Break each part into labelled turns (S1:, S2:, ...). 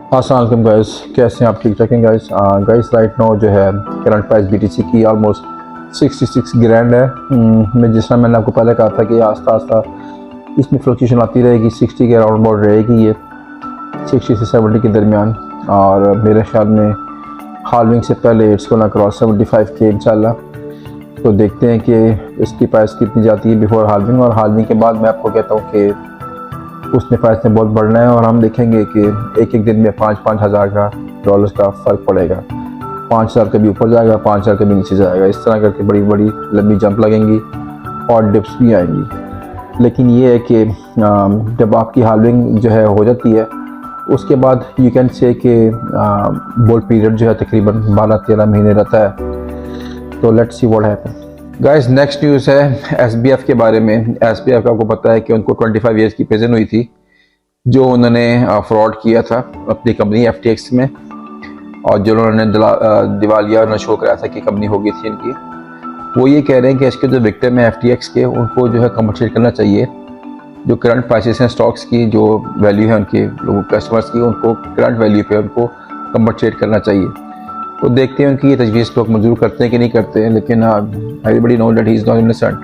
S1: अस्सलाम वालेकुम गाइस, कैसे हैं आप? ठीक ठाक हैं गाइस? गाइस राइट नाउ जो है करंट प्राइस बीटीसी की ऑलमोस्ट 66 ग्रैंड है। मैं जिस तरह मैंने आपको पहले कहा था कि आस्ता आस्ता इसमें फ्लक्चुएशन आती रहेगी, 60 के अराउंड अबाउट रहेगी ये, 60 से 70 के दरमियान। और मेरे ख्याल में हालविंग से पहले इट्स गोना क्रॉस 75 के इंशाल्लाह। तो देखते हैं कि इसकी प्राइस कितनी जाती है बिफोर हालविंग, और हालविंग के बाद मैं आपको कहता हूँ कि उसने प्राइस में बहुत बढ़ना है। और हम देखेंगे कि एक एक दिन में 5-5 हज़ार का डॉलर्स का फ़र्क पड़ेगा। 5,000 कभी ऊपर जाएगा, 5,000 कभी नीचे जाएगा। इस तरह करके बड़ी बड़ी लंबी जंप लगेंगी और डिप्स भी आएंगी। लेकिन ये है कि जब आपकी हालविंग जो है हो जाती है, उसके बाद यू कैन से कि बुल पीरियड जो है तकरीबन 12-13 महीने रहता है। तो let's see what happen. Guys next news है एसबीएफ के बारे में। एसबीएफ का आपको पता है कि उनको 25 ईयर्स की प्रिजन हुई थी जो उन्होंने फ्रॉड किया था अपनी कंपनी एफटीएक्स में, और जो उन्होंने दिवालिया न शो कराया था कि कंपनी हो गई थी इनकी। वो ये कह रहे हैं कि इसके जो विक्टिम है एफटीएक्स के, उनको जो है कम्पनसेट करना चाहिए। जो करंट प्राइसेस हैं स्टॉक्स की, जो वैल्यू है उनके लोगों कस्टमर्स की, उनको करंट वैल्यू पे उनको कम्पनसेट करना चाहिए। तो देखते हैं उनकी ये तजवीज़ लोग मंजूर करते हैं कि नहीं करते हैं। लेकिन everybody know that he is not innocent,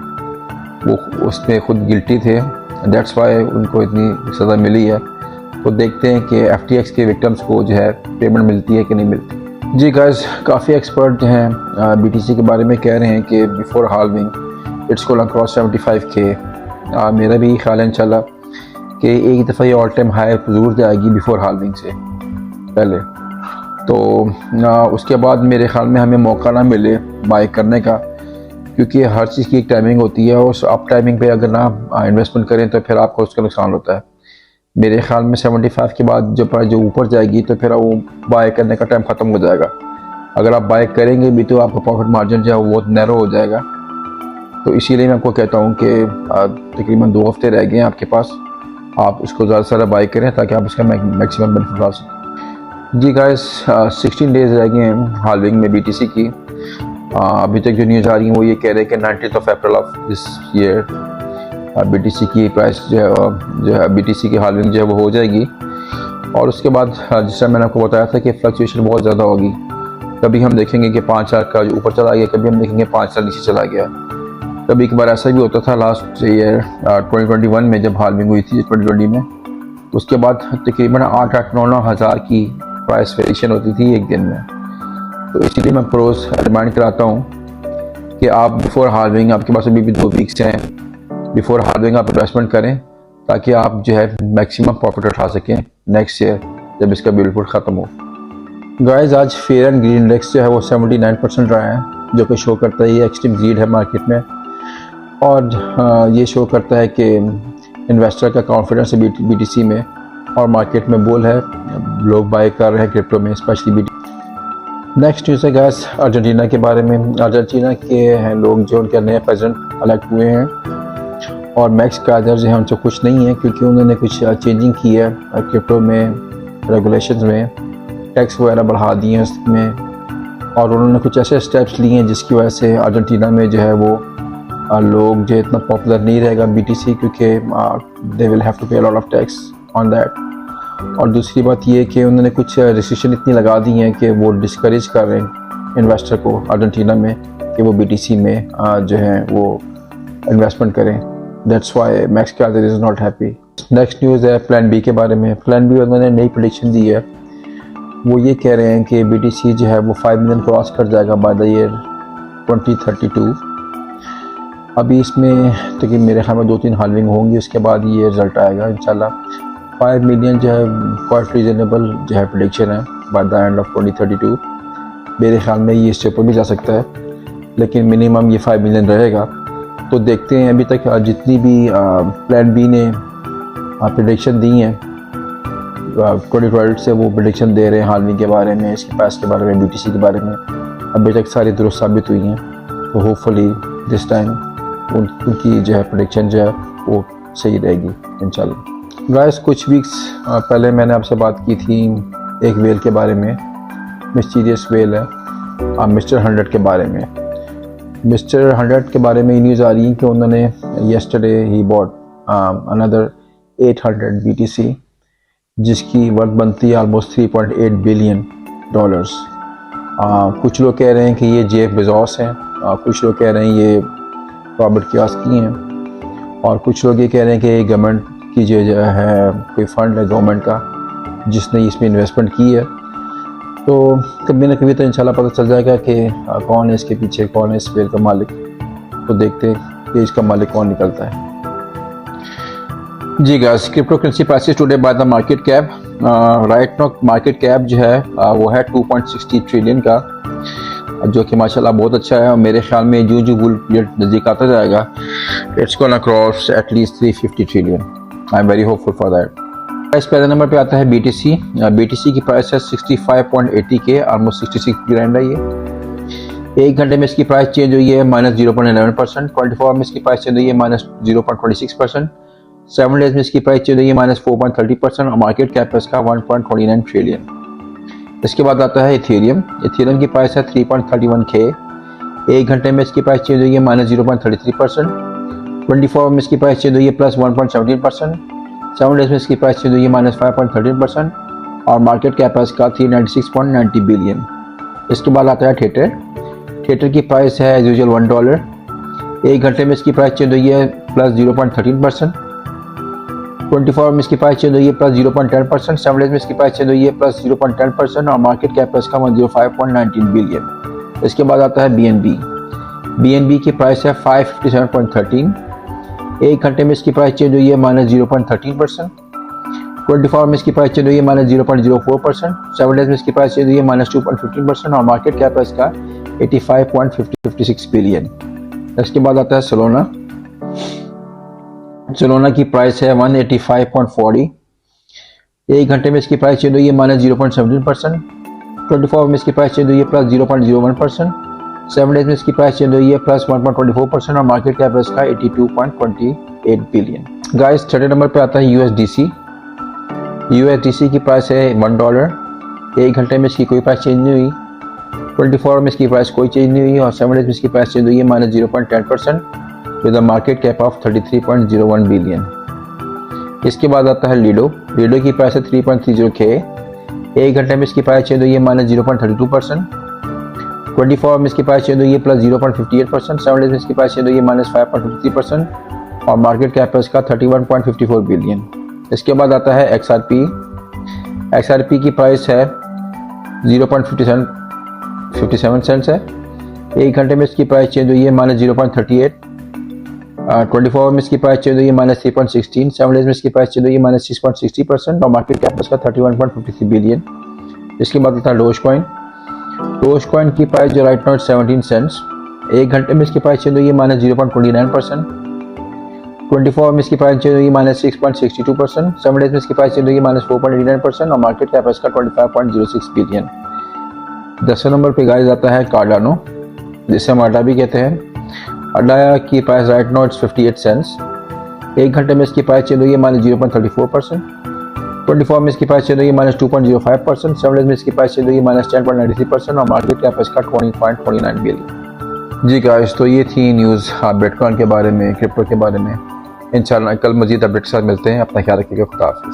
S1: वो उसमें खुद गिल्टी थे, दैट्स वाई उनको इतनी सज़ा मिली है। तो देखते हैं कि एफटीएक्स के विक्टिम्स को जो है पेमेंट मिलती है कि नहीं मिलती। जी गाइस, काफ़ी एक्सपर्ट जो हैं बीटीसी के बारे में कह रहे हैं कि before halving it's gonna cross 75 के। मेरा भी ख्याल है इंशाल्लाह कि एक दफ़ा ये ऑल टाइम हाई ज़रूर जाएगी बिफोर हालविंग से पहले। तो उसके बाद मेरे ख्याल में हमें मौका ना मिले बाय करने का, क्योंकि हर चीज़ की एक टाइमिंग होती है। उस अप टाइमिंग पे अगर ना इन्वेस्टमेंट करें तो फिर आपको उसका नुकसान होता है। मेरे ख्याल में 75 के बाद जो प्राइस जो ऊपर जाएगी तो फिर वो बाय करने का टाइम ख़त्म हो जाएगा। अगर आप बाय करेंगे भी तो आपका प्रॉफिट मार्जिन जो है वो नैरो हो जाएगा। तो इसीलिए मैं आपको कहता हूँ कि तकरीबन 2 हफ्ते रह गए हैं आपके पास, आप उसको ज़्यादा से ज़्यादा बाय करें ताकि आप इसका मैक्सिमम बेनिफिट उठा सकें। जी गाइस, 16 डेज़ रह गए हैं हालविंग में बीटीसी की। अभी तक जो न्यूज़ आ रही है वो ये कह रहे हैं कि 19 अप्रैल ऑफ दिस ईयर बीटीसी की प्राइस जो है बीटीसी की हालविंग जो है वो हो जाएगी। और उसके बाद जिस तरह मैंने आपको बताया था कि फ्लक्चुएशन बहुत ज़्यादा होगी। कभी हम देखेंगे कि 5,000 का ऊपर चला गया, कभी हम देखेंगे 5,000 नीचे चला गया। कभी एक बार ऐसा भी होता था लास्ट ईयर 2021 में जब हालविंग हुई थी 2020 में, उसके बाद तकरीबन 8-9 हज़ार की प्राइस वेरिएशन होती थी एक दिन में। तो इसलिए मैं रोज़ रिमाइंड कराता हूँ कि आप बिफोर हालविंग, आपके पास अभी भी 2 वीक्स हैं, बिफोर हालविंग आप इन्वेस्टमेंट करें ताकि आप जो है मैक्सिमम प्रॉफिट उठा सकें नेक्स्ट ईयर जब इसका बिल्कुल ख़त्म हो। गाइस, आज फेयर एंड ग्रीन इंडेक्स जो है वो 79% रहा है, जो कि शो करता है ये एक्सट्रीम ग्रीड है मार्केट में। और ये शो करता है कि इन्वेस्टर का कॉन्फिडेंस है बीटीसी में, और मार्केट में बुल है, लोग बाय कर रहे हैं क्रिप्टो में, स्पेशली बीटीसी। नेक्स्ट न्यूज़ है गैस अर्जेंटीना के बारे में। अर्जेंटीना के लोग जो उनके नए प्रेसिडेंट इलेक्ट हुए हैं, और मैक्स कादर जो है उनसे कुछ नहीं है, क्योंकि उन्होंने कुछ चेंजिंग की है क्रिप्टो में, रेगुलेशंस में, टैक्स वगैरह बढ़ा दिए हैं उसमें, और उन्होंने कुछ ऐसे स्टेप्स लिए हैं जिसकी वजह से अर्जेंटीना में जो है वो लोग जो इतना पॉपुलर नहीं रहेगा बीटीसी, क्योंकि दे विल हैव टू पे a lot of tax on that. और दूसरी बात ये कि उन्होंने कुछ रिस्ट्रिक्शन इतनी लगा दी हैं कि वो डिस्करेज कर रहे हैं इन्वेस्टर को अर्जेंटीना में कि वो बीटीसी में जो है वो इन्वेस्टमेंट करें। That's why Max Kadar is not happy. Next news है प्लान बी के बारे में। प्लान बी उन्होंने नई प्रेडिक्शन दी है। वो ये कह रहे हैं कि बीटीसी जो है वो 5 मिलियन क्रॉस कर जाएगा बाय द ईयर 2032। अभी इसमें तो कि मेरे ख्याल में 2-3 हालविंग होंगी, उसके बाद ये रिजल्ट आएगा इंशाल्लाह। 5 मिलियन जो है क्वाइट रीजनेबल जो है प्रेडिक्शन है बाय द एंड ऑफ 2032। मेरे ख्याल में ये इससे ऊपर भी जा सकता है, लेकिन मिनिमम ये 5 मिलियन रहेगा। तो देखते हैं। अभी तक जितनी भी प्लान बी ने प्रेडिक्शन दी हैं 2012 से वो प्रेडिक्शन दे रहे हैं हालविंग के बारे में, इसके प्राइस के बारे में, बीटीसी के बारे में, अभी तक सारी दुरुस्त साबित हुई हैं। तो होपफुली दिस टाइम उनकी जो है प्रेडिक्शन जो है वो सही रहेगी इंशाल्लाह। गाइस, कुछ वीक्स पहले मैंने आपसे बात की थी एक वेल के बारे में, मिस्टीरियस वेल है, मिस्टर 100 के बारे में। मिस्टर 100 के बारे में न्यूज़ आ रही है कि उन्होंने yesterday he bought another 800 BTC जिसकी वर्थ बनती है ऑलमोस्ट 3.8 बिलियन डॉलर्स। कुछ लोग कह रहे हैं कि ये जेफ बेजोस हैं, कुछ लोग कह रहे हैं ये रॉबर्ट कियोसाकी हैं, और कुछ लोग ये कह रहे हैं कि गवर्नमेंट की जो है कोई फंड है गवर्नमेंट का जिसने इसमें इन्वेस्टमेंट की है। तो कभी ना कभी तो इंशाल्लाह पता चल जाएगा कि कौन है इसके पीछे, कौन है इस फेल का मालिक। तो देखते हैं कि इसका मालिक कौन निकलता है। जी guys, crypto currency prices today by the market cap. Right now market cap जो है वो है 2.60 ट्रिलियन का, जो कि माशाल्लाह बहुत अच्छा है। और मेरे ख्याल में जो बुल पीरियड नज़दीक आता जाएगा, it's gonna cross at least 350 trillion. I am very hopeful for that. Price पहले नंबर पे आता है BTC। BTC की प्राइस है 65.80 के, ऑलमोस्ट 66 ग्रैंड है ये। एक घंटे में इसकी प्राइस चेंज हुई है -0.11%, 24 आवर में इसकी प्राइस चेंज हुई है -0.26%, 7 डेज में इसकी प्राइस चेंज हुई है -4.30%, और मार्केट कैप है इसका 1.29 ट्रिलियन। इसके बाद आता है इथेरियम। इथेरियम की प्राइस है 3.31 के। एक घंटे में इसकी प्राइस चेंज हुई है -0.33%, 24 आवर में इसकी प्राइस चेंज हुई है +1.17%, 7 डेज में इसकी प्राइस चेंज हुई है -5.13%, और मार्केट कैप है इसका 396.90 बिलियन। इसके बाद आता है थिएटर। थिएटर की प्राइस है एज यूजुअल $1। एक घंटे में इसकी प्राइस चेंज हुई है +0.13%, 24 आवर में इसकी प्राइस चेंज हुई है +0.10%, 7 डेज में इसकी प्राइस चेंज हुई है +0.10%, और मार्केट कैप है इसका 105.19 बिलियन। इसके बाद आता है BNB। BNB की प्राइस है 557.13। एक घंटे में इसकी प्राइस चेंज हुई है -0.13%, 24 आवर में इसकी प्राइस चेंज हुई है -0.04%, 7 डेज में इसकी प्राइस चेंज हुई है -2.15%, और मार्केट कैप है इसका 85.56 बिलियन। इसके बाद आता है सोलोना। सोलोना की प्राइस है 185.40। एक घंटे में इसकी प्राइस चेंज हुई है -0.17%, 24 आवर में इसकी प्राइस चेंज हुई है +0.01%, 7 डेज में इसकी प्राइस चेंज हुई है +1.24%, और मार्केट कैप इसका 82.28 बिलियन। गाइस, थर्ड नंबर पे आता है USDC। USDC की प्राइस है $1। एक घंटे में इसकी कोई प्राइस चेंज नहीं हुई, 24 आवर में इसकी प्राइस कोई चेंज नहीं हुई, और 7 डेज में इसकी प्राइस चेंज हुई है -0.10% with a market cap of 33.01 billion. इसके बाद आता है लीडो। लीडो की प्राइस है 3.30 के। एक घंटे में इसकी प्राइस चेंज हुई है -0.32%, 24 आवर में इसकी प्राइस चेंज हुई है +0.58%, 7 डेज में इसकी प्राइस चेंज हुई है -5.53%, और मार्केट कैप है इसका 31.54 बिलियन। इसके बाद आता है XRP। XRP की प्राइस है 0.57 सेंट्स है। एक घंटे में इसकी प्राइस चेंज हुई है -0.38, 24 आवर में इसकी प्राइस चेंज हुई है -3.16, 7 डेज में इसकी प्राइस चेंज हुई है -6.60%, और मार्केट कैप इसका 31.53 बिलियन। इसके बाद आता है डोजकॉइन। डोजकॉइन की प्राइस जो राइट नाउ 17 सेंट्स। एक घंटे में इसकी प्राइस चेंज हुई है -0.29%, 24 आवर में इसकी प्राइस चेंज हुई है -6.62%, 7 डेज में इसकी प्राइस चेंज हुई है -4.89%, और मार्केट कैप इसका 25.06 बिलियन। 10वें नंबर पे गाइस आता है कार्डानो, जिसे हम अड्डा भी कहते हैं। अड्डा की प्राइस राइट नाउ 58 सेंट्स। एक घंटे में इसकी प्राइस चेंज हुई है -0.34%, 24 में इसकी प्राइस चेंज हुई है -2.05%, 7 डेज में इसकी प्राइस चेंज हुई है -10.93%, और मार्केट कैप इसका 20.29 बिलियन। जी गाइस, तो ये थी न्यूज़ बिटकॉइन के बारे में, क्रिप्टो के बारे में। इंशाल्लाह कल मजीद अपडेट के साथ मिलते हैं। अपना ख्याल रखिएगा। खुदा हाफिज़।